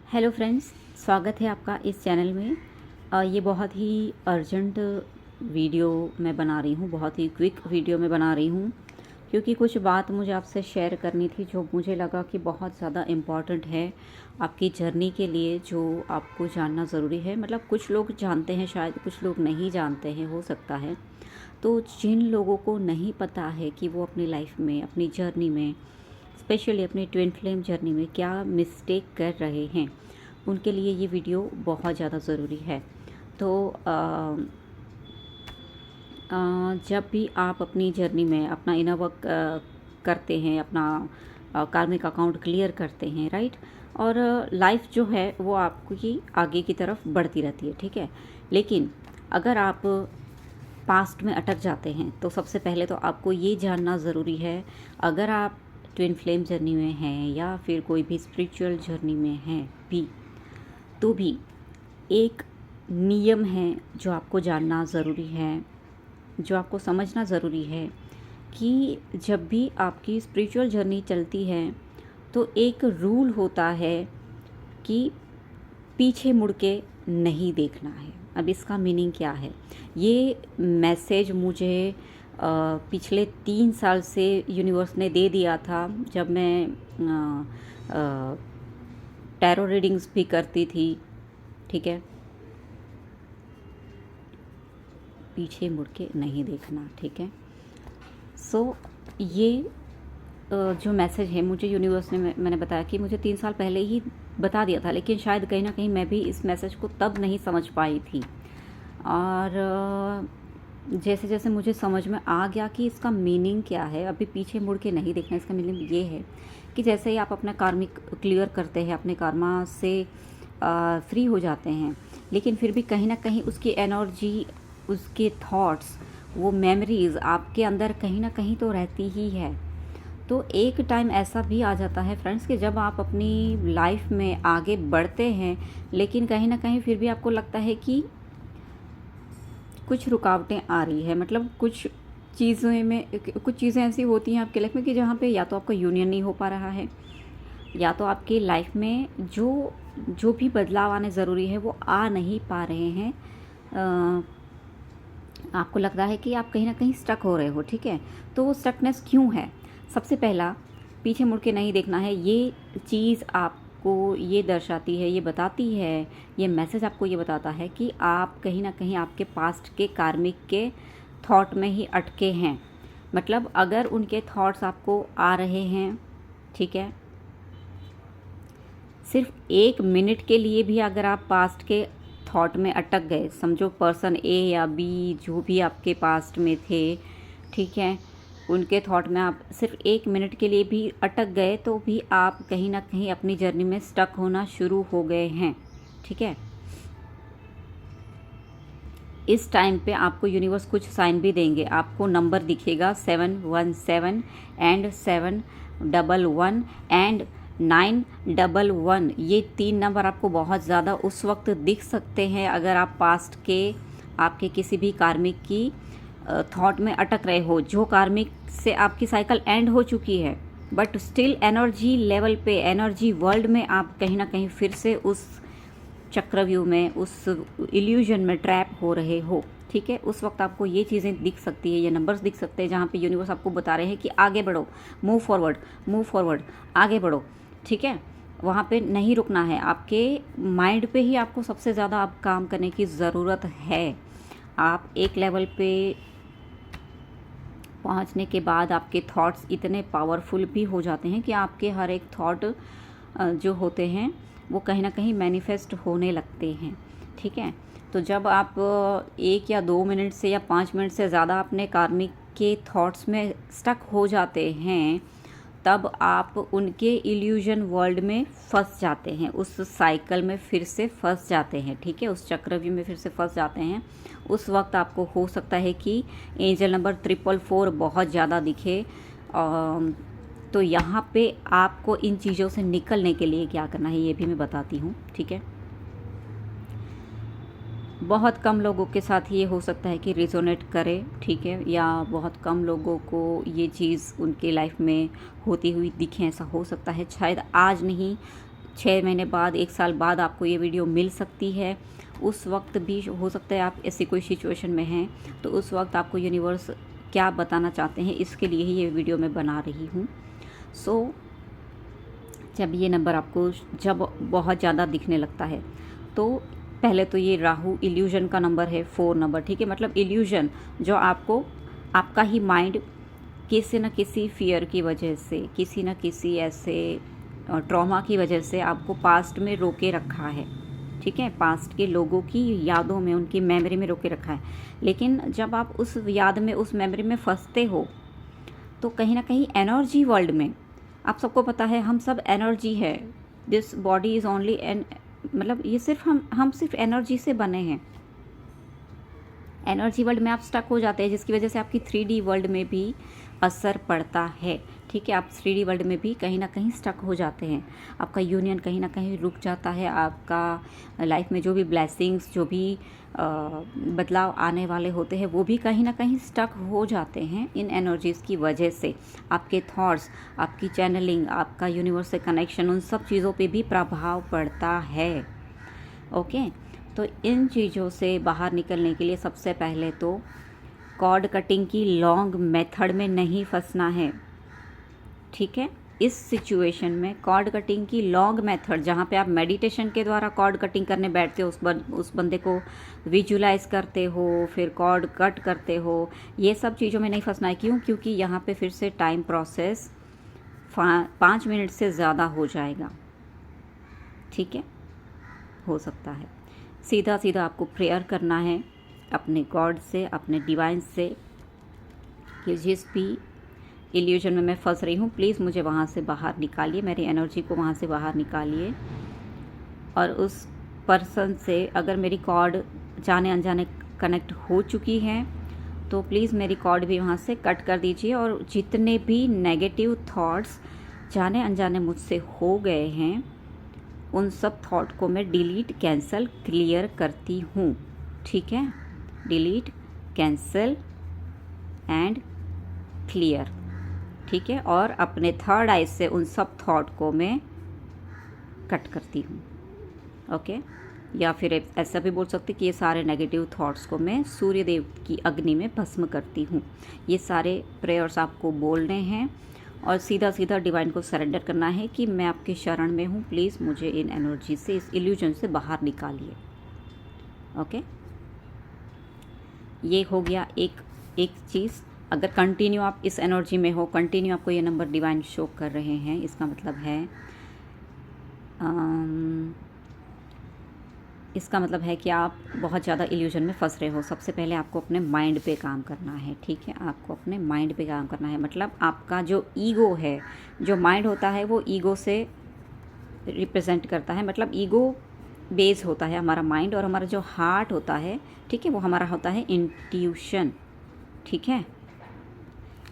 Hello friends, स्वागत है आपका इस चैनल में। ये बहुत ही अर्जेंट वीडियो मैं बना रही हूँ, बहुत ही क्विक वीडियो मैं बना रही हूँ क्योंकि कुछ बात मुझे आपसे शेयर करनी थी जो मुझे लगा कि बहुत ज़्यादा इम्पॉर्टेंट है आपकी जर्नी के लिए, जो आपको जानना ज़रूरी है। मतलब कुछ लोग जानते हैं, शायद कुछ लोग नहीं जानते हैं, हो सकता है। तो जिन लोगों को नहीं पता है कि वो अपनी लाइफ में, अपनी जर्नी में, स्पेशली अपनी ट्विन फ्लेम जर्नी में क्या मिस्टेक कर रहे हैं, उनके लिए ये वीडियो बहुत ज़्यादा ज़रूरी है। तो जब भी आप अपनी जर्नी में अपना इनर वर्क करते हैं, अपना कार्मिक अकाउंट क्लियर करते हैं, राइट, और लाइफ जो है वो आपकी आगे की तरफ बढ़ती रहती है, ठीक है। लेकिन अगर आप पास्ट में अटक जाते हैं तो सबसे पहले तो आपको ये जानना ज़रूरी है, अगर आप ट्विन फ्लेम जर्नी में हैं या फिर कोई भी स्पिरिचुअल जर्नी में हैं भी, तो भी एक नियम है जो आपको जानना ज़रूरी है, जो आपको समझना ज़रूरी है कि जब भी आपकी स्पिरिचुअल जर्नी चलती है तो एक रूल होता है कि पीछे मुड़ के नहीं देखना है। अब इसका मीनिंग क्या है? ये मैसेज मुझे पिछले 3 साल से यूनिवर्स ने दे दिया था, जब मैं टैरो रीडिंग्स भी करती थी, ठीक है। पीछे मुड़ के नहीं देखना, ठीक है। सो ये जो मैसेज है मुझे यूनिवर्स ने, मैंने बताया कि मुझे 3 साल पहले ही बता दिया था, लेकिन शायद कहीं ना कहीं मैं भी इस मैसेज को तब नहीं समझ पाई थी। और जैसे जैसे मुझे समझ में आ गया कि इसका मीनिंग क्या है, अभी पीछे मुड़ के नहीं देखना, इसका मीनिंग ये है कि जैसे ही आप अपना कार्मिक क्लियर करते हैं, अपने कर्मा से फ्री हो जाते हैं, लेकिन फिर भी कहीं ना कहीं उसकी एनर्जी, उसके थॉट्स, वो मेमोरीज़ आपके अंदर कहीं ना कहीं तो रहती ही है। तो एक टाइम ऐसा भी आ जाता है फ्रेंड्स कि जब आप अपनी लाइफ में आगे बढ़ते हैं, लेकिन कहीं ना कहीं फिर भी आपको लगता है कि कुछ रुकावटें आ रही है। मतलब कुछ चीज़ें ऐसी होती हैं आपकी लाइफ में कि जहाँ पे या तो आपका यूनियन नहीं हो पा रहा है, या तो आपकी लाइफ में जो भी बदलाव आने ज़रूरी है वो आ नहीं पा रहे हैं। आपको लगता है कि आप कहीं ना कहीं स्टक हो रहे हो, ठीक है। तो वो स्टकनेस क्यों है? सबसे पहला, पीछे मुड़ के नहीं देखना है। ये चीज़ आपको ये दर्शाती है, ये बताती है, ये मैसेज आपको ये बताता है कि आप कहीं ना कहीं आपके पास्ट के कार्मिक के थॉट में ही अटके हैं। मतलब अगर उनके थॉट्स आपको आ रहे हैं, ठीक है, सिर्फ 1 मिनट के लिए भी अगर आप पास्ट के थॉट में अटक गए, समझो पर्सन ए या बी जो भी आपके पास्ट में थे, ठीक है, उनके थॉट में आप सिर्फ 1 मिनट के लिए भी अटक गए तो भी आप कहीं ना कहीं अपनी जर्नी में स्टक होना शुरू हो गए हैं, ठीक है। इस टाइम पे आपको यूनिवर्स कुछ साइन भी देंगे, आपको नंबर दिखेगा 717 एंड 711 एंड 911। ये 3 नंबर आपको बहुत ज़्यादा उस वक्त दिख सकते हैं अगर आप पास्ट के आपके किसी भी कार्मिक की थॉट में अटक रहे हो, जो कार्मिक से आपकी साइकिल एंड हो चुकी है, बट स्टिल एनर्जी लेवल पे, एनर्जी वर्ल्ड में आप कहीं ना कहीं फिर से उस चक्रव्यूह में, उस इल्यूजन में ट्रैप हो रहे हो, ठीक है। उस वक्त आपको ये चीज़ें दिख सकती है, ये नंबर्स दिख सकते हैं, जहाँ पे यूनिवर्स आपको बता रहे हैं कि आगे बढ़ो, मूव फॉरवर्ड, आगे बढ़ो, ठीक है। वहाँ पे नहीं रुकना है। आपके माइंड पे ही आपको सबसे ज़्यादा अब काम करने की ज़रूरत है। आप एक लेवल पे पहुँचने के बाद आपके थॉट्स इतने पावरफुल भी हो जाते हैं कि आपके हर एक थॉट जो होते हैं वो कहीं ना कहीं मैनिफेस्ट होने लगते हैं, ठीक है। तो जब आप 1 या 2 मिनट से या 5 मिनट से ज़्यादा अपने कार्मिक के थॉट्स में स्टक हो जाते हैं, तब आप उनके इल्यूजन वर्ल्ड में फंस जाते हैं, उस साइकिल में फिर से फंस जाते हैं, ठीक है, उस चक्रव्यूह में फिर से फंस जाते हैं। उस वक्त आपको हो सकता है कि एंजल नंबर 444 बहुत ज़्यादा दिखे। तो यहाँ पे आपको इन चीज़ों से निकलने के लिए क्या करना है ये भी मैं बताती हूँ, ठीक है। बहुत कम लोगों के साथ ये हो सकता है कि रिजोनेट करे, ठीक है, या बहुत कम लोगों को ये चीज़ उनके लाइफ में होती हुई दिखे, ऐसा हो सकता है। शायद आज नहीं 6 महीने बाद, 1 साल बाद आपको ये वीडियो मिल सकती है। उस वक्त भी हो सकता है आप ऐसी कोई सिचुएशन में हैं, तो उस वक्त आपको यूनिवर्स क्या बताना चाहते हैं, इसके लिए ही ये वीडियो मैं बना रही हूँ। सो जब ये नंबर आपको जब बहुत ज़्यादा दिखने लगता है, तो पहले तो ये राहु इल्यूजन का नंबर है, 4 नंबर, ठीक है। मतलब इल्यूजन जो आपको, आपका ही माइंड किसी न किसी फियर की वजह से, किसी न किसी ऐसे ट्रॉमा की वजह से आपको पास्ट में रोके रखा है, ठीक है। पास्ट के लोगों की यादों में, उनकी मेमोरी में रोके रखा है। लेकिन जब आप उस याद में, उस मेमोरी में फंसते हो, तो कहीं ना कहीं एनर्जी वर्ल्ड में, आप सबको पता है हम सब एनर्जी है। This body is only an, मतलब ये सिर्फ हम सिर्फ एनर्जी से बने हैं। एनर्जी वर्ल्ड में आप स्टक हो जाते हैं, जिसकी वजह से आपकी 3D वर्ल्ड में भी असर पड़ता है, ठीक है। आप 3D वर्ल्ड में भी कहीं ना कहीं स्टक हो जाते हैं, आपका यूनियन कहीं ना कहीं रुक जाता है, आपका लाइफ में जो भी ब्लेसिंग्स, जो भी बदलाव आने वाले होते हैं, वो भी कहीं ना कहीं स्टक हो जाते हैं इन एनर्जीज़ की वजह से। आपके थॉट्स, आपकी चैनलिंग, आपका यूनिवर्स से कनेक्शन, उन सब चीज़ों पे भी प्रभाव पड़ता है, ओके। तो इन चीज़ों से बाहर निकलने के लिए सबसे पहले तो कॉर्ड कटिंग की लॉन्ग मेथड में नहीं फंसना है, ठीक है। इस सिचुएशन में कॉर्ड कटिंग की लॉन्ग मेथड, जहाँ पे आप मेडिटेशन के द्वारा कॉर्ड कटिंग करने बैठते हो, उस बंदे को विजुलाइज करते हो, फिर कॉर्ड कट करते हो, ये सब चीज़ों में नहीं फंसना है। क्यों? क्योंकि यहाँ पे फिर से टाइम प्रोसेस 5 मिनट से ज़्यादा हो जाएगा, ठीक है, हो सकता है। सीधा सीधा आपको प्रेयर करना है अपने गॉड से, अपने डिवाइन से, कि जिस भी इल्यूजन में मैं फंस रही हूँ, प्लीज़ मुझे वहाँ से बाहर निकालिए, मेरी एनर्जी को वहाँ से बाहर निकालिए। और उस पर्सन से अगर मेरी कॉर्ड जाने अनजाने कनेक्ट हो चुकी है, तो प्लीज़ मेरी कॉर्ड भी वहाँ से कट कर दीजिए। और जितने भी नेगेटिव थॉट्स जाने अनजाने मुझसे हो गए हैं, उन सब थॉट को मैं डिलीट, कैंसिल, क्लियर करती हूँ, ठीक है। डिलीट, कैंसिल एंड क्लियर, ठीक है। और अपने थर्ड आई से उन सब थॉट को मैं कट करती हूँ, ओके। या फिर ऐसा भी बोल सकते कि ये सारे नेगेटिव थॉट्स को मैं सूर्य देव की अग्नि में भस्म करती हूँ। ये सारे प्रेयर्स आपको बोलने हैं और सीधा सीधा डिवाइन को सरेंडर करना है कि मैं आपके शरण में हूँ, प्लीज़ मुझे इन एनर्जी से, इस इल्यूजन से बाहर निकालिए, ओके। ये हो गया एक चीज़। अगर कंटिन्यू आप इस एनर्जी में हो, कंटिन्यू आपको ये नंबर डिवाइन शो कर रहे हैं, इसका मतलब है कि आप बहुत ज़्यादा इल्यूजन में फंस रहे हो। सबसे पहले आपको अपने माइंड पे काम करना है, ठीक है। आपको अपने माइंड पे काम करना है। मतलब आपका जो ईगो है, जो माइंड होता है, वो ईगो से रिप्रेजेंट करता है। मतलब ईगो बेस होता है हमारा माइंड, और हमारा जो हार्ट होता है, ठीक है, वो हमारा होता है इंट्यूशन, ठीक है,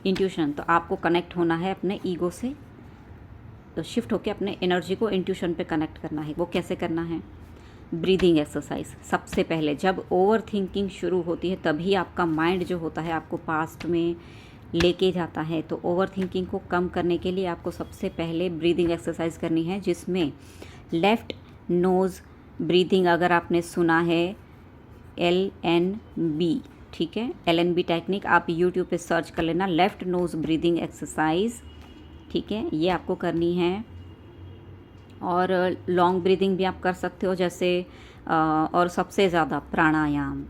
इंट्यूशन। तो आपको कनेक्ट होना है अपने ईगो से, तो शिफ्ट होकर अपने एनर्जी को इंट्यूशन पे कनेक्ट करना है। वो कैसे करना है? Breathing exercise. सबसे पहले जब ओवर थिंकिंग शुरू होती है, तभी आपका माइंड जो होता है आपको पास्ट में लेके जाता है। तो ओवर थिंकिंग को कम करने के लिए आपको सबसे पहले ब्रीदिंग एक्सरसाइज करनी है, जिसमें लेफ़्ट नोज़ ब्रीदिंग, अगर आपने सुना है LNB, ठीक है, LNB टेक्निक, आप यूट्यूब पे सर्च कर लेना, लेफ़्ट नोज़ ब्रीदिंग एक्सरसाइज, ठीक है, ये आपको करनी है। और लॉन्ग ब्रीदिंग भी आप कर सकते हो, जैसे और सबसे ज़्यादा प्राणायाम,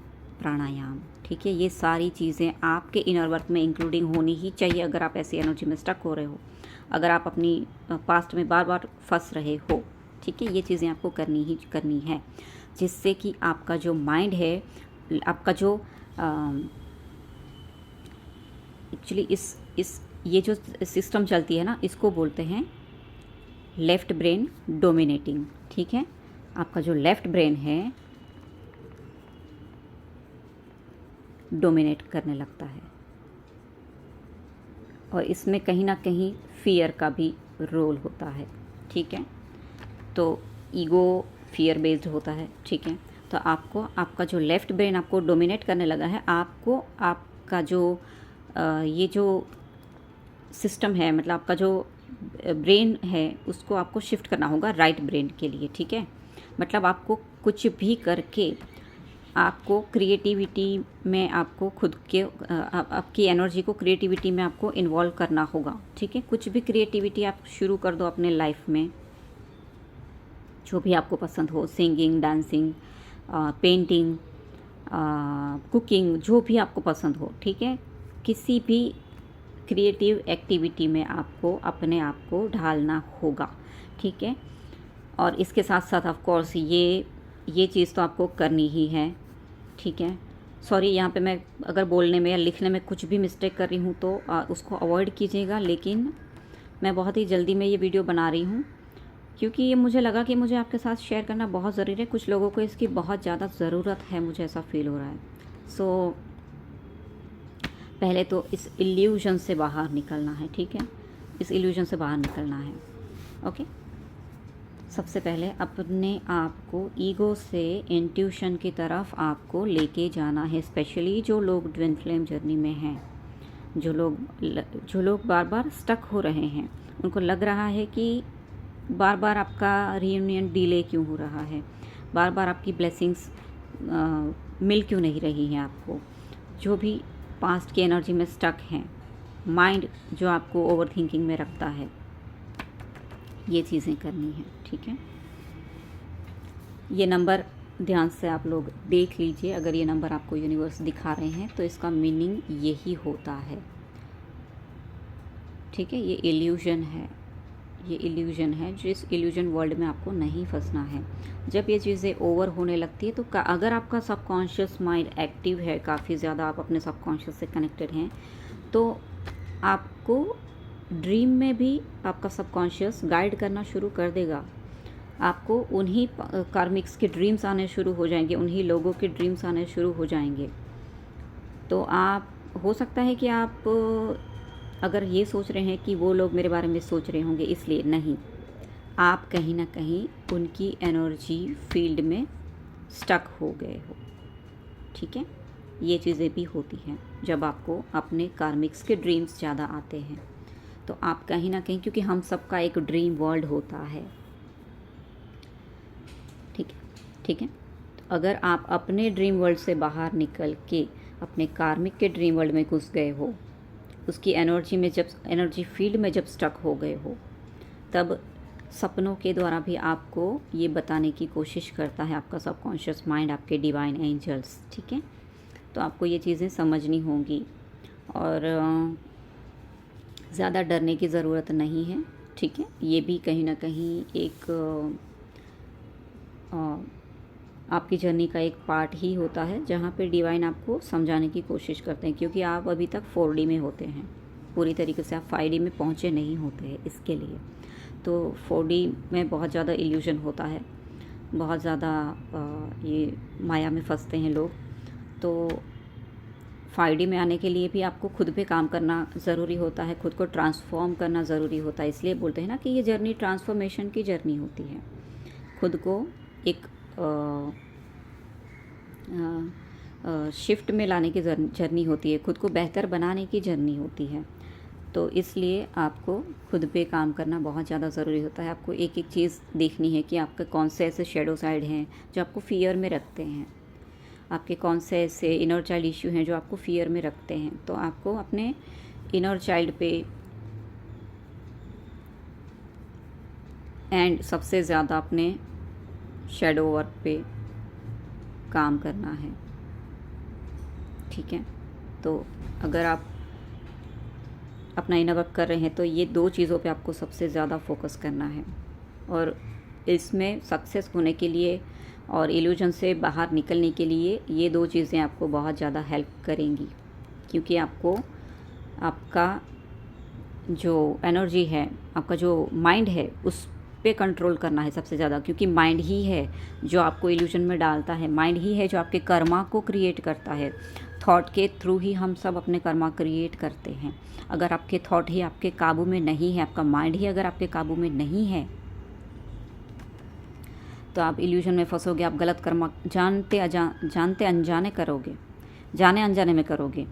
ठीक है। ये सारी चीज़ें आपके इनर वर्क में इंक्लूडिंग होनी ही चाहिए, अगर आप ऐसी एनर्जी में स्टक हो रहे हो, अगर आप अपनी पास्ट में बार बार फंस रहे हो, ठीक है। ये चीज़ें आपको करनी है, जिससे कि आपका जो माइंड है, आपका जो एक्चुअली ये जो सिस्टम चलती है ना, इसको बोलते हैं लेफ़्ट ब्रेन डोमिनेटिंग, ठीक है। आपका जो लेफ़्ट ब्रेन है डोमिनेट करने लगता है, और इसमें कहीं ना कहीं फियर का भी रोल होता है, ठीक है। तो ईगो फियर बेस्ड होता है, ठीक है। तो आपका जो लेफ़्ट ब्रेन आपको डोमिनेट करने लगा है, आपका जो ये जो सिस्टम है, मतलब आपका जो ब्रेन है उसको आपको शिफ्ट करना होगा राइट ब्रेन के लिए, ठीक है। मतलब आपको कुछ भी करके आपको क्रिएटिविटी में आपको खुद के आपकी एनर्जी को क्रिएटिविटी में आपको इन्वॉल्व करना होगा, ठीक है। कुछ भी क्रिएटिविटी आप शुरू कर दो अपने लाइफ में, जो भी आपको पसंद हो, सिंगिंग, डांसिंग, पेंटिंग, कुकिंग, जो भी आपको पसंद हो, ठीक है। किसी भी क्रिएटिव एक्टिविटी में आपको अपने आप को ढालना होगा, ठीक है। और इसके साथ साथ ऑफ कोर्स ये चीज़ तो आपको करनी ही है, ठीक है। सॉरी, यहाँ पे मैं अगर बोलने में या लिखने में कुछ भी मिस्टेक कर रही हूँ तो उसको अवॉइड कीजिएगा। लेकिन मैं बहुत ही जल्दी में ये वीडियो बना रही हूँ क्योंकि ये मुझे लगा कि मुझे आपके साथ शेयर करना बहुत ज़रूरी है। कुछ लोगों को इसकी बहुत ज़्यादा ज़रूरत है, मुझे ऐसा फील हो रहा है। सो पहले तो इस इल्यूजन से बाहर निकलना है, ठीक है। इस इल्यूजन से बाहर निकलना है, ओके। सबसे पहले अपने आप को ईगो से इंट्यूशन की तरफ आपको लेके जाना है। स्पेशली जो लोग ट्विन फ्लेम जर्नी में हैं, जो लोग बार बार स्टक हो रहे हैं, उनको लग रहा है कि बार बार आपका रियूनियन डिले क्यों हो रहा है, बार बार आपकी ब्लेसिंग्स मिल क्यों नहीं रही हैं आपको। जो भी पास्ट की एनर्जी में स्टक हैं, माइंड जो आपको ओवर थिंकिंग में रखता है, ये चीज़ें करनी है, ठीक है। ये नंबर ध्यान से आप लोग देख लीजिए। अगर ये नंबर आपको यूनिवर्स दिखा रहे हैं तो इसका मीनिंग यही होता है, ठीक है। ये इल्यूजन है, ये इल्यूजन है। जिस इल्यूजन वर्ल्ड में आपको नहीं फंसना है। जब ये चीज़ें ओवर होने लगती है तो अगर आपका सबकॉन्शियस माइंड एक्टिव है, काफ़ी ज़्यादा आप अपने सबकॉन्शियस से कनेक्टेड हैं, तो आपको ड्रीम में भी आपका सबकॉन्शियस गाइड करना शुरू कर देगा। आपको उन्हीं कार्मिक्स के ड्रीम्स आने शुरू हो जाएंगे, उन्हीं लोगों के ड्रीम्स आने शुरू हो जाएंगे। तो आप, हो सकता है कि आप अगर ये सोच रहे हैं कि वो लोग मेरे बारे में सोच रहे होंगे, इसलिए नहीं, आप कहीं ना कहीं उनकी एनर्जी फील्ड में स्टक हो गए हो, ठीक है। ये चीज़ें भी होती हैं जब आपको अपने कार्मिक्स के ड्रीम्स ज़्यादा आते हैं, तो आप कहीं ना कहीं, क्योंकि हम सबका एक ड्रीम वर्ल्ड होता है, ठीक है, ठीक है। तो अगर आप अपने ड्रीम वर्ल्ड से बाहर निकल के अपने कार्मिक के ड्रीम वर्ल्ड में घुस गए हो, उसकी एनर्जी में, जब एनर्जी फील्ड में जब स्टक हो गए हो, तब सपनों के द्वारा भी आपको ये बताने की कोशिश करता है आपका सबकॉन्शियस माइंड, आपके डिवाइन एंजल्स, ठीक है। तो आपको ये चीज़ें समझनी होंगी और ज़्यादा डरने की ज़रूरत नहीं है, ठीक है। ये भी कहीं ना कहीं एक आपकी जर्नी का एक पार्ट ही होता है, जहाँ पे डिवाइन आपको समझाने की कोशिश करते हैं, क्योंकि आप अभी तक 4D में होते हैं, पूरी तरीके से आप 5D में पहुँचे नहीं होते हैं। इसके लिए तो 4D में बहुत ज़्यादा इल्यूजन होता है, बहुत ज़्यादा ये माया में फंसते हैं लोग। तो 5D में आने के लिए भी आपको खुद पे काम करना ज़रूरी होता है, खुद को ट्रांसफॉर्म करना ज़रूरी होता है। इसलिए बोलते हैं ना कि ये जर्नी ट्रांसफॉर्मेशन की जर्नी होती है। खुद को एक शिफ्ट में लाने की जर्नी होती है, खुद को बेहतर बनाने की जर्नी होती है। तो इसलिए आपको खुद पे काम करना बहुत ज़्यादा ज़रूरी होता है। आपको एक एक चीज़ देखनी है कि आपके कौन से ऐसे शेडो साइड हैं जो आपको फियर में रखते हैं, आपके कौन से ऐसे इनर चाइल्ड इश्यू हैं जो आपको फियर में रखते हैं। तो आपको अपने इनर चाइल्ड पे एंड सबसे ज़्यादा अपने शैडो वर्क पे काम करना है, ठीक है। तो अगर आप अपना इनर वर्क कर रहे हैं तो ये 2 चीज़ों पे आपको सबसे ज़्यादा फोकस करना है, और इसमें सक्सेस होने के लिए और इल्यूजन से बाहर निकलने के लिए ये 2 चीज़ें आपको बहुत ज़्यादा हेल्प करेंगी, क्योंकि आपको आपका जो एनर्जी है, आपका जो माइंड है, उस पे कंट्रोल करना है सबसे ज़्यादा, क्योंकि माइंड ही है जो आपको इल्यूजन में डालता है, माइंड ही है जो आपके कर्मा को क्रिएट करता है। थॉट के थ्रू ही हम सब अपने कर्मा क्रिएट करते हैं। अगर आपके थॉट ही आपके काबू में नहीं है, आपका माइंड ही अगर आपके काबू में नहीं है, तो आप इल्यूजन में फंसोगे। आप गलत कर्मा जानते अनजाने करोगे, जाने अनजाने में करोगे।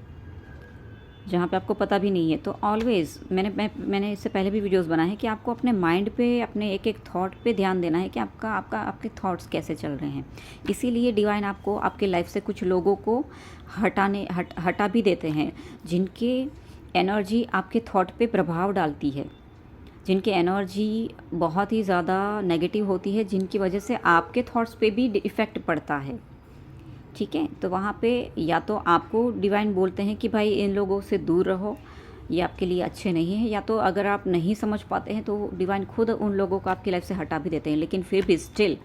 जहाँ पे आपको पता भी नहीं है। तो ऑलवेज़ मैंने इससे पहले भी वीडियोस बनाए हैं कि आपको अपने माइंड पे, अपने एक एक थॉट पे ध्यान देना है कि आपके थॉट्स कैसे चल रहे हैं। इसीलिए डिवाइन आपको आपके लाइफ से कुछ लोगों को हटा भी देते हैं, जिनके एनर्जी आपके थॉट पे प्रभाव डालती है, जिनकी एनर्जी बहुत ही ज़्यादा नेगेटिव होती है, जिनकी वजह से आपके थॉट्स पे भी इफ़ेक्ट पड़ता है। ठीक है, तो वहाँ पे या तो आपको डिवाइन बोलते हैं कि भाई इन लोगों से दूर रहो, ये आपके लिए अच्छे नहीं हैं, या तो अगर आप नहीं समझ पाते हैं तो डिवाइन खुद उन लोगों को आपकी लाइफ से हटा भी देते हैं। लेकिन फिर भी स्टिल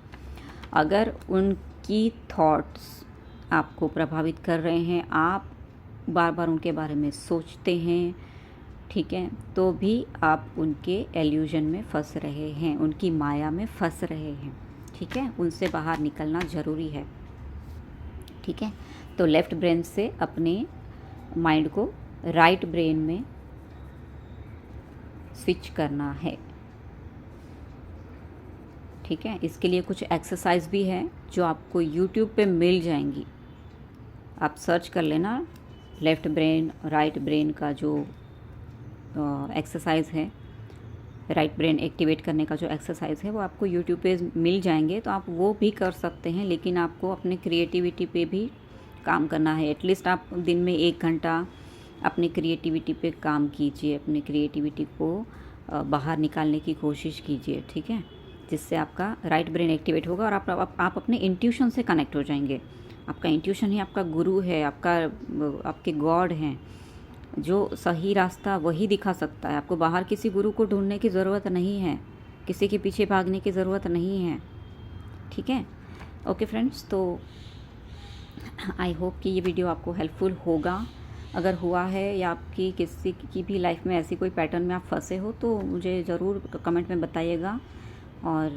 अगर उनकी थॉट्स आपको प्रभावित कर रहे हैं, आप बार बार उनके बारे में सोचते हैं, ठीक है, तो भी आप उनके एल्यूजन में फंस रहे हैं, उनकी माया में फंस रहे हैं। ठीक है, उनसे बाहर निकलना ज़रूरी है। ठीक है, तो लेफ़्ट ब्रेन से अपने माइंड को राइट ब्रेन में स्विच करना है। ठीक है, इसके लिए कुछ एक्सरसाइज भी है जो आपको यूट्यूब पे मिल जाएंगी। आप सर्च कर लेना लेफ़्ट ब्रेन राइट ब्रेन का जो एक्सरसाइज है, राइट ब्रेन एक्टिवेट करने का जो एक्सरसाइज है वो आपको यूट्यूब पे मिल जाएंगे, तो आप वो भी कर सकते हैं। लेकिन आपको अपने क्रिएटिविटी पे भी काम करना है। एटलीस्ट आप दिन में 1 घंटा अपनी क्रिएटिविटी पे काम कीजिए, अपनी क्रिएटिविटी को बाहर निकालने की कोशिश कीजिए। ठीक है, जिससे आपका राइट ब्रेन एक्टिवेट होगा और आप अपने इंट्यूशन से कनेक्ट हो जाएंगे। आपका इंट्यूशन ही आपका गुरु है, आपके गॉड हैं। जो सही रास्ता वही दिखा सकता है। आपको बाहर किसी गुरु को ढूंढने की ज़रूरत नहीं है, किसी के पीछे भागने की ज़रूरत नहीं है। ठीक है, ओके फ्रेंड्स, तो आई होप कि ये वीडियो आपको हेल्पफुल होगा। अगर हुआ है या आपकी किसी की भी लाइफ में ऐसी कोई पैटर्न में आप फंसे हो तो मुझे ज़रूर कमेंट में बताइएगा। और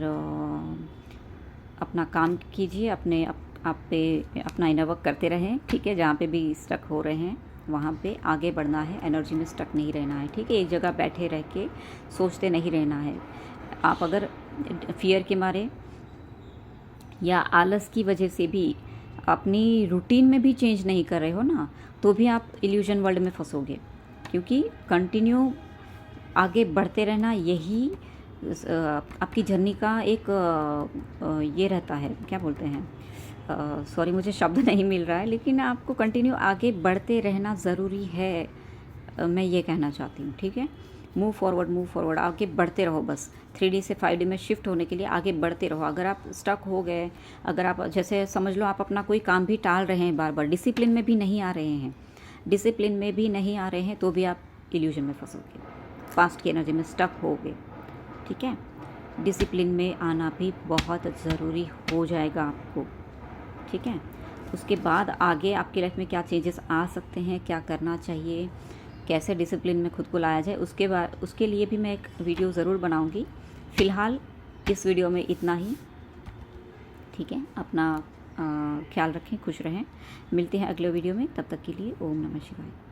अपना काम कीजिए, आप पे अपना इनर वर्क करते रहें। ठीक है, जहाँ पे भी स्टक हो रहे हैं वहाँ पे आगे बढ़ना है, एनर्जी में स्टक नहीं रहना है। ठीक है, एक जगह बैठे रह के सोचते नहीं रहना है। आप अगर फियर के मारे या आलस की वजह से भी अपनी रूटीन में भी चेंज नहीं कर रहे हो ना, तो भी आप इल्यूजन वर्ल्ड में फंसोगे। क्योंकि कंटिन्यू आगे बढ़ते रहना यही आपकी जर्नी का एक ये रहता है, क्या बोलते हैं, सॉरी मुझे शब्द नहीं मिल रहा है, लेकिन आपको कंटिन्यू आगे बढ़ते रहना ज़रूरी है। मैं ये कहना चाहती हूँ। ठीक है, मूव फॉरवर्ड, आगे बढ़ते रहो। बस 3D से 5D में शिफ्ट होने के लिए आगे बढ़ते रहो। अगर आप स्टक हो गए, अगर आप जैसे समझ लो आप अपना कोई काम भी टाल रहे हैं, बार बार डिसिप्लिन में भी नहीं आ रहे हैं, तो भी आप इल्यूजन में फंसोगे, पास्ट की एनर्जी में स्टक होगे। ठीक है, डिसिप्लिन में आना भी बहुत ज़रूरी हो जाएगा आपको। ठीक है, उसके बाद आगे आपकी लाइफ में क्या चेंजेस आ सकते हैं, क्या करना चाहिए, कैसे डिसिप्लिन में खुद को लाया जाए, उसके लिए भी मैं एक वीडियो ज़रूर बनाऊंगी। फ़िलहाल इस वीडियो में इतना ही। ठीक है, अपना ख्याल रखें, खुश रहें। मिलते हैं अगले वीडियो में, तब तक के लिए ओम नमः शिवाय।